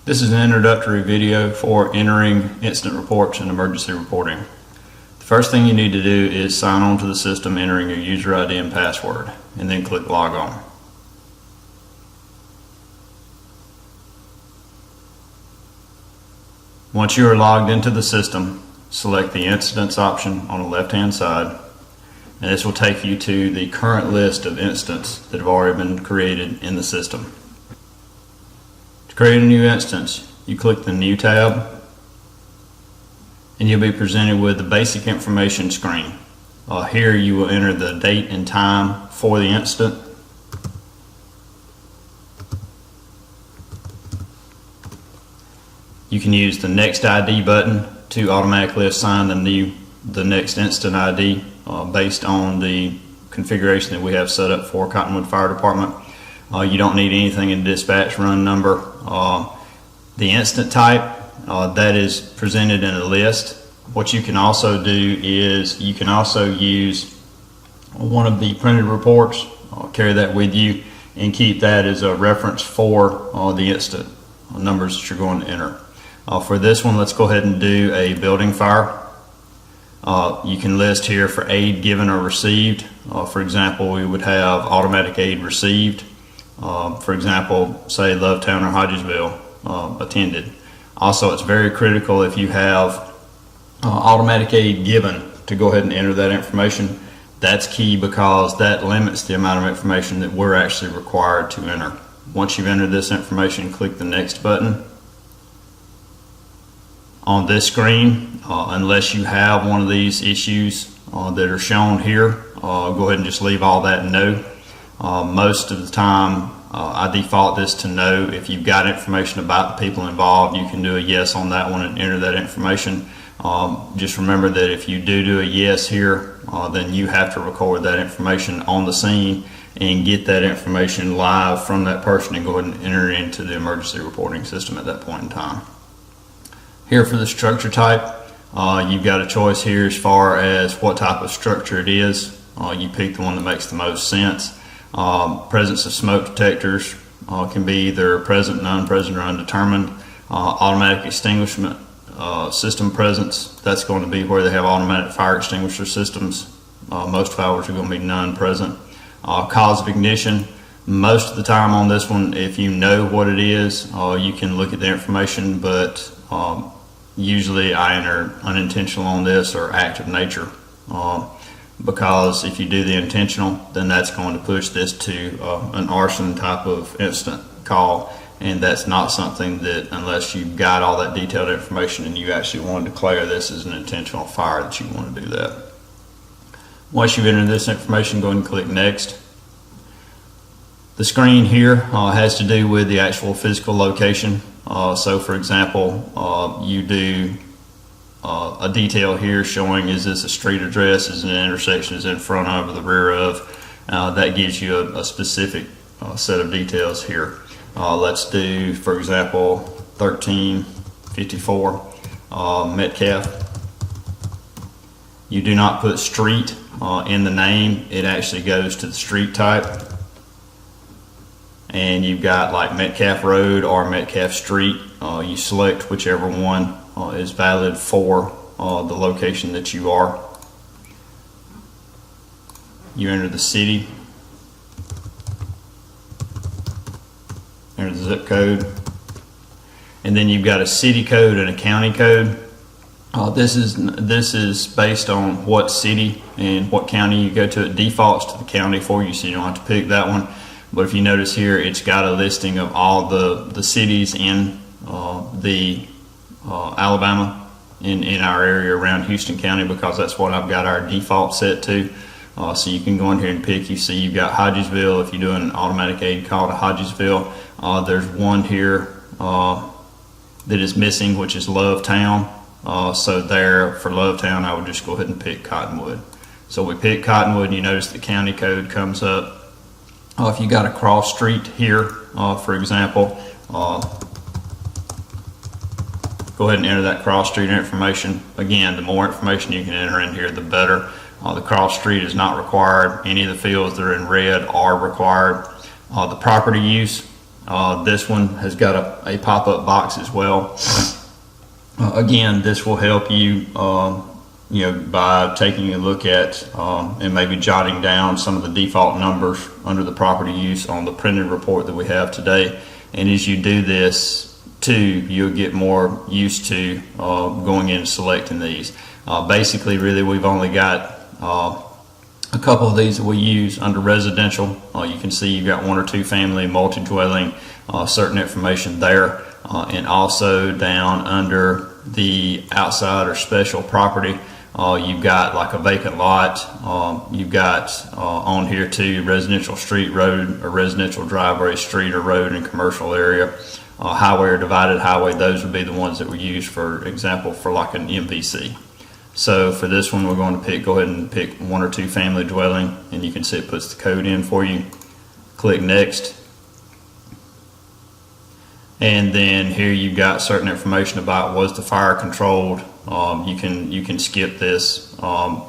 This is an introductory video for entering incident reports and emergency reporting. The first thing you need to do is sign on to the system entering your user ID and password, and then click log on. Once you are logged into the system, select the incidents option on the left hand side, and this will take you to the current list of incidents that have already been created in the system. To create a new instance, you click the New tab, and you'll be presented with the basic information screen. Here you will enter the date and time for the incident. You can use the Next ID button to automatically assign the next incident ID based on the configuration that we have set up for Cottonwood Fire Department. You don't need anything in dispatch run number. The incident type that is presented in a list. What you can also do is you can also use one of the printed reports, carry that with you, and keep that as a reference for the incident numbers that you're going to enter. For this one, let's go ahead and do a building fire. You can list here for aid given or received. For example, we would have automatic aid received. For example, say Lovetown or Hodgesville attended. Also, it's very critical if you have automatic aid given to go ahead and enter that information. That's key because that limits the amount of information that we're actually required to enter. Once you've entered this information, click the Next button. On this screen, unless you have one of these issues that are shown here, go ahead and just leave all that no. Most of the time, I default this to no. If you've got information about the people involved, you can do a yes on that one and enter that information. Just remember that if you do a yes here, then you have to record that information on the scene and get that information live from that person and go ahead and enter it into the emergency reporting system at that point in time. Here for the structure type, you've got a choice here as far as what type of structure it is. You pick the one that makes the most sense. Presence of smoke detectors can be either present, non-present, or undetermined. Automatic extinguishment system presence, that's going to be where they have automatic fire extinguisher systems. Most fires are going to be non-present. Cause of ignition, most of the time on this one, if you know what it is, you can look at the information, but usually I enter unintentional on this or active nature. Because if you do the intentional, then that's going to push this to an arson type of incident call, and that's not something that, unless you've got all that detailed information and you actually want to declare this as an intentional fire, that you want to do that. Once you've entered this information, go ahead and click Next. The screen here has to do with the actual physical location. So for example, you do a detail here showing is this a street address, is it an intersection, is it in front of or the rear of. That gives you a specific set of details here. Let's do, for example, 1354 Metcalf. You do not put street in the name, it actually goes to the street type. And you've got like Metcalf Road or Metcalf Street. You select whichever one is valid for the location that you are. You enter the city, enter the zip code, and then you've got a city code and a county code. This is based on what city and what county you go to. It defaults to the county for you, so you don't have to pick that one. But if you notice here, it's got a listing of all the cities in Alabama, in our area around Houston County, because that's what I've got our default set to. So you can go in here and pick. You see you've got Hodgesville. If you're doing an automatic aid call to Hodgesville, there's one here that is missing, which is Lovetown. So there for Lovetown, I would just go ahead and pick Cottonwood. So we pick Cottonwood, and you notice the county code comes up. If you got a cross street here, for example, go ahead and enter that cross street information. Again, the more information you can enter in here, the better. The cross street is not required. Any of the fields that are in red are required. The property use, This one has got a pop-up box as well. Again, this will help you, by taking a look at and maybe jotting down some of the default numbers under the property use on the printed report that we have today. And as you do this too, you'll get more used to going in and selecting these. Basically, really, we've only got a couple of these that we use under residential. You can see you've got 1 or 2 family, multi-dwelling, certain information there. And also down under the outside or special property, you've got like a vacant lot. You've got on here too, residential street, road, or residential driveway, street or road, and commercial area. Highway or divided highway, those would be the ones that we use, for example, for like an MVC. So for this one, we're going to go ahead and pick 1 or 2 family dwelling, and you can see it puts the code in for you. Click next. And then here you've got certain information about was the fire controlled. You can skip this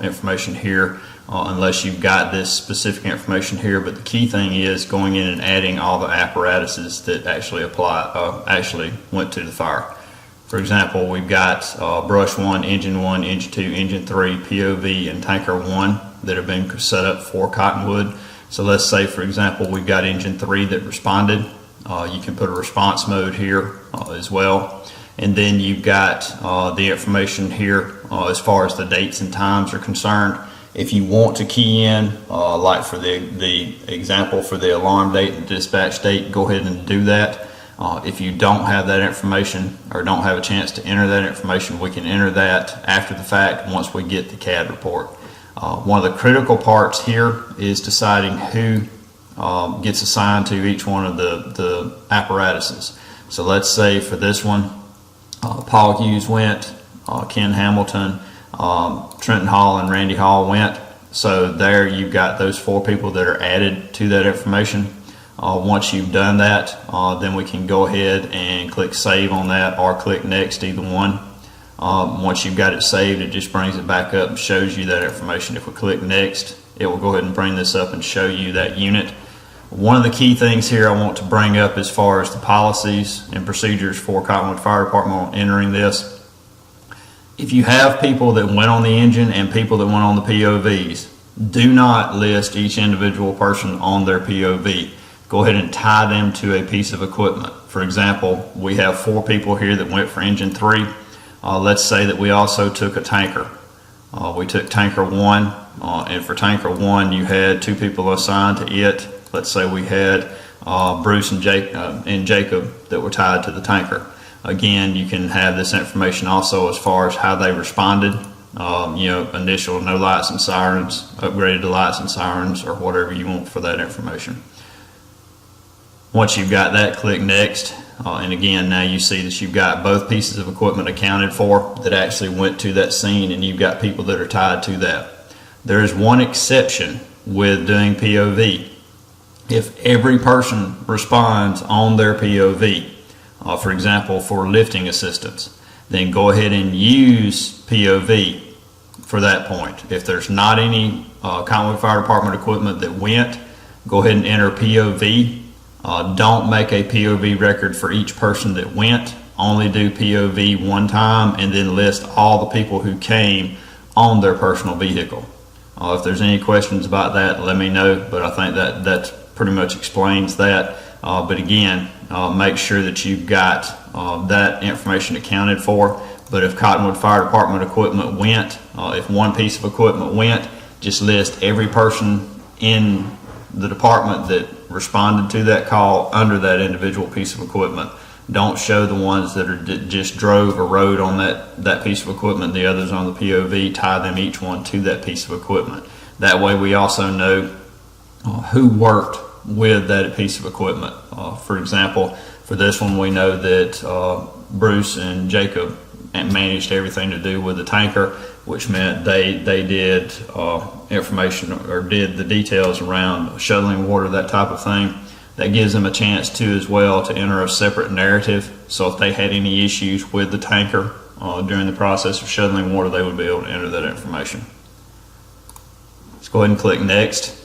information here unless you've got this specific information here. But the key thing is going in and adding all the apparatuses that actually went to the fire. For example, we've got brush 1, engine 2, engine 3, POV, and tanker 1 that have been set up for Cottonwood. So let's say, for example, we've got engine 3 that responded. You can put a response mode here as well. And then you've got the information here as far as the dates and times are concerned. If you want to key in, like for the example for the alarm date and dispatch date, go ahead and do that. If you don't have that information or don't have a chance to enter that information, we can enter that after the fact once we get the CAD report. One of the critical parts here is deciding who gets assigned to each one of the apparatuses. So let's say for this one, Paul Hughes went, Ken Hamilton, Trenton Hall, and Randy Hall went. So there you've got those 4 people that are added to that information. Once you've done that, then we can go ahead and click save on that or click next, either one. Once you've got it saved, it just brings it back up and shows you that information. If we click next, it will go ahead and bring this up and show you that unit. One of the key things here I want to bring up as far as the policies and procedures for Cottonwood Fire Department on entering this. If you have people that went on the engine and people that went on the POVs, do not list each individual person on their POV. Go ahead and tie them to a piece of equipment. For example, we have 4 people here that went for engine 3. Let's say that we also took a tanker. We took tanker 1, and for tanker 1 you had 2 people assigned to it. Let's say we had Bruce and Jacob that were tied to the tanker. Again, you can have this information also as far as how they responded. Initial no lights and sirens, upgraded to lights and sirens, or whatever you want for that information. Once you've got that, click next. And again, now you see that you've got both pieces of equipment accounted for that actually went to that scene, and you've got people that are tied to that. There is one exception with doing POV. If every person responds on their POV, for example, for lifting assistance, then go ahead and use POV for that point. If there's not any Cottonwood Fire Department equipment that went, go ahead and enter POV. Don't make a POV record for each person that went. Only do POV one time and then list all the people who came on their personal vehicle. If there's any questions about that, let me know, but I think that pretty much explains that. But again, make sure that you've got that information accounted for. But if Cottonwood Fire Department equipment went, if one piece of equipment went, just list every person in the department that responded to that call under that individual piece of equipment. Don't show the ones that just drove or rode on that piece of equipment, the others on the POV. Tie them each one to that piece of equipment. That way we also know who worked with that piece of equipment. For example, for this one we know that Bruce and Jacob managed everything to do with the tanker, which meant they did information or did the details around shuttling water, that type of thing. That gives them a chance to as well to enter a separate narrative. So if they had any issues with the tanker during the process of shuttling water, they would be able to enter that information. Let's go ahead and click next.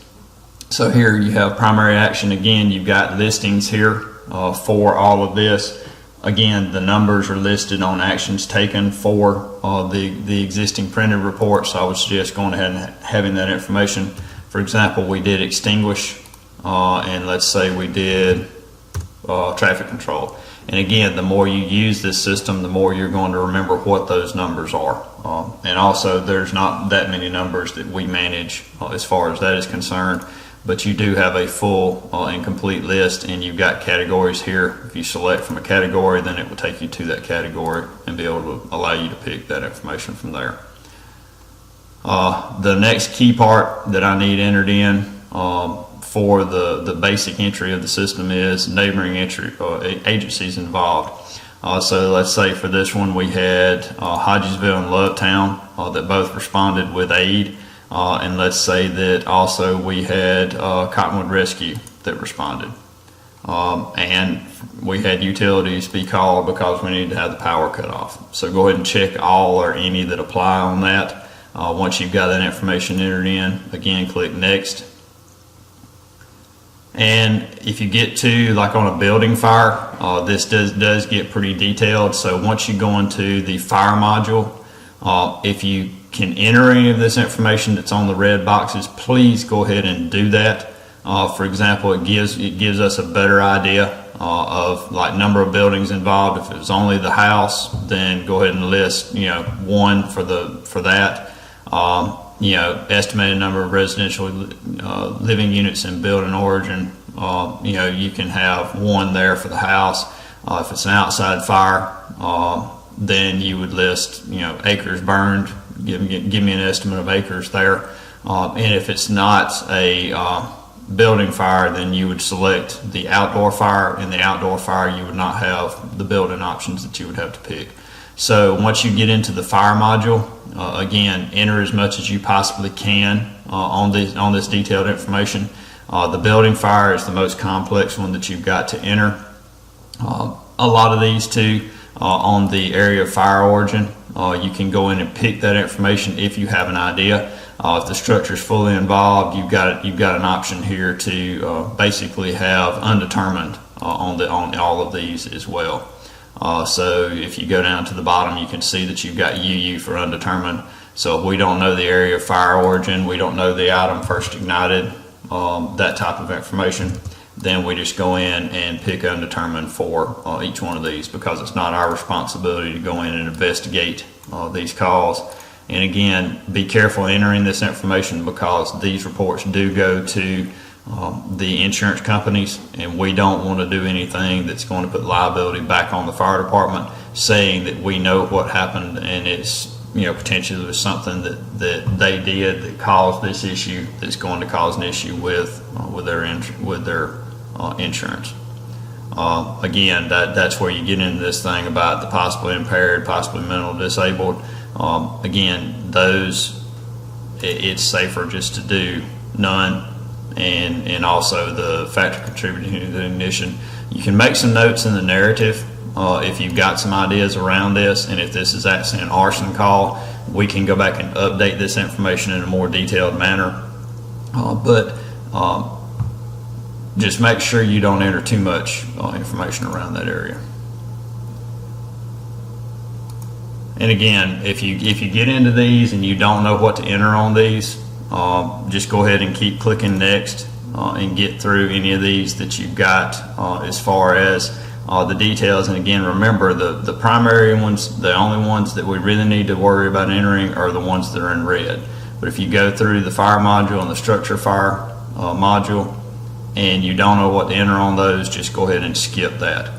So here you have primary action. Again, you've got listings here for all of this. Again, the numbers are listed on actions taken for the existing printed report, so I would suggest going ahead and having that information. For example, we did extinguish, and let's say we did traffic control. And again, the more you use this system, the more you're going to remember what those numbers are. And also, there's not that many numbers that we manage as far as that is concerned, but you do have a full and complete list, and you've got categories here. If you select from a category, then it will take you to that category and be able to allow you to pick that information from there. The next key part that I need entered in for the basic entry of the system is neighboring agencies involved. So let's say for this one we had Hodgesville and Lovetown that both responded with aid, and let's say that also we had Cottonwood Rescue that responded, and we had utilities be called because we needed to have the power cut off. So go ahead and check all or any that apply on that. Once you've got that information entered in, again click next. And if you get to, like on a building fire, this does get pretty detailed. So once you go into the fire module, if you can enter any of this information that's on the red boxes, please go ahead and do that. For example, it gives us a better idea of like number of buildings involved. If it was only the house, then go ahead and list one for that. Estimated number of residential living units in building origin. You can have one there for the house. If it's an outside fire, then you would list acres burned. Give me an estimate of acres there. And if it's not a building fire, then you would select the outdoor fire. In the outdoor fire, you would not have the building options that you would have to pick. So once you get into the fire module, again, enter as much as you possibly can on this detailed information. The building fire is the most complex one that you've got to enter. A lot of these too, on the area of fire origin, you can go in and pick that information if you have an idea. If the structure is fully involved, you've got an option here to basically have undetermined on all of these as well. So if you go down to the bottom, you can see that you've got UU for undetermined. So if we don't know the area of fire origin, we don't know the item first ignited, that type of information, then we just go in and pick undetermined for each one of these, because it's not our responsibility to go in and investigate these calls. And again, be careful entering this information, because these reports do go to the insurance companies, and we don't want to do anything that's going to put liability back on the fire department, saying that we know what happened and it's potentially was something that they did that caused this issue that's going to cause an issue with their insurance. Again, that's where you get into this thing about the possibly impaired, possibly mentally disabled. Again, those it's safer just to do none. And also the factor contributing to the ignition. You can make some notes in the narrative if you've got some ideas around this, and if this is actually an arson call, we can go back and update this information in a more detailed manner. But just make sure you don't enter too much information around that area. And again, if you get into these and you don't know what to enter on these, just go ahead and keep clicking next and get through any of these that you've got as far as the details. And again, remember the primary ones, the only ones that we really need to worry about entering are the ones that are in red. But if you go through the fire module and the structure fire module and you don't know what to enter on those, just go ahead and skip that.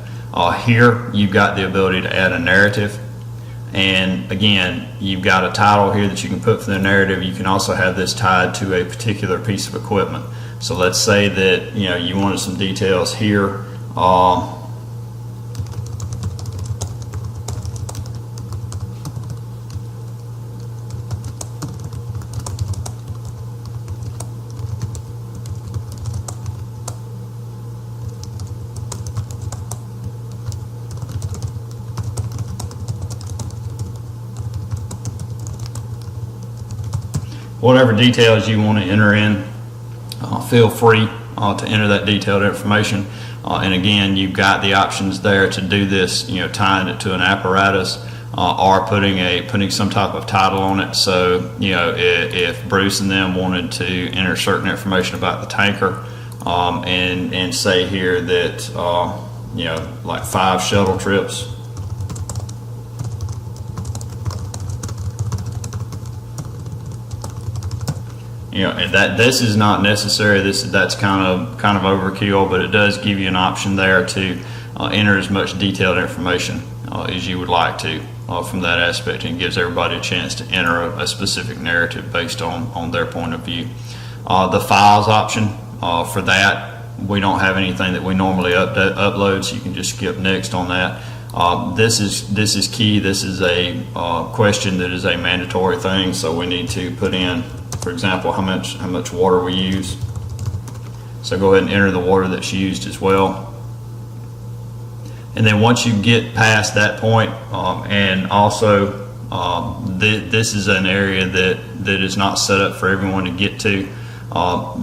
Here you've got the ability to add a narrative. And again, you've got a title here that you can put for the narrative. You can also have this tied to a particular piece of equipment. So let's say that you wanted some details here. Whatever details you want to enter in, feel free to enter that detailed information. And again, you've got the options there to do this, tying it to an apparatus, or putting some type of title on it. So, if Bruce and them wanted to enter certain information about the tanker, and say here that, like 5 shuttle trips. And that this is not necessary. That's kind of overkill, but it does give you an option there to enter as much detailed information as you would like to from that aspect, and gives everybody a chance to enter a specific narrative based on their point of view. The files option, for that, we don't have anything that we normally upload, so you can just skip next on that. This is key. This is a question that is a mandatory thing, so we need to put in, for example, how much water we use. So go ahead and enter the water that's used as well. And then once you get past that point, and also this is an area that is not set up for everyone to get to.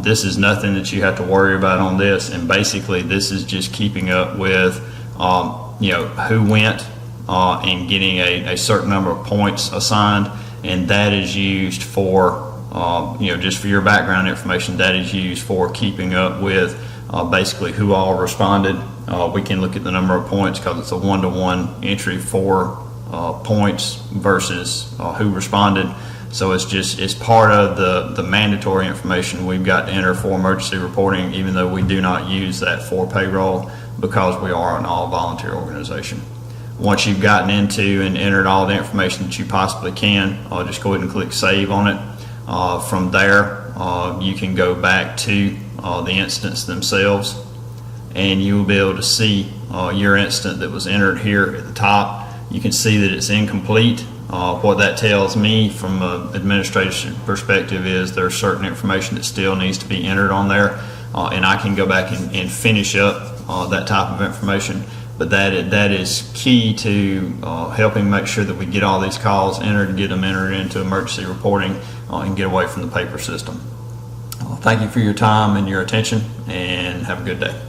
This is nothing that you have to worry about on this, and basically this is just keeping up with who went and getting a certain number of points assigned, and that is used for just for your background information. That is used for keeping up with basically who all responded. We can look at the number of points because it's a 1-to-1 entry for points versus who responded. So it's part of the mandatory information we've got to enter for emergency reporting, even though we do not use that for payroll because we are an all-volunteer organization. Once you've gotten into and entered all the information that you possibly can, just go ahead and click Save on it. From there, you can go back to the instance themselves, and you will be able to see your instance that was entered here at the top. You can see that it's incomplete. What that tells me from an administration perspective is there's certain information that still needs to be entered on there, and I can go back and finish up that type of information. But that is key to helping make sure that we get all these calls entered, get them entered into emergency reporting, and get away from the paper system. Thank you for your time and your attention, and have a good day.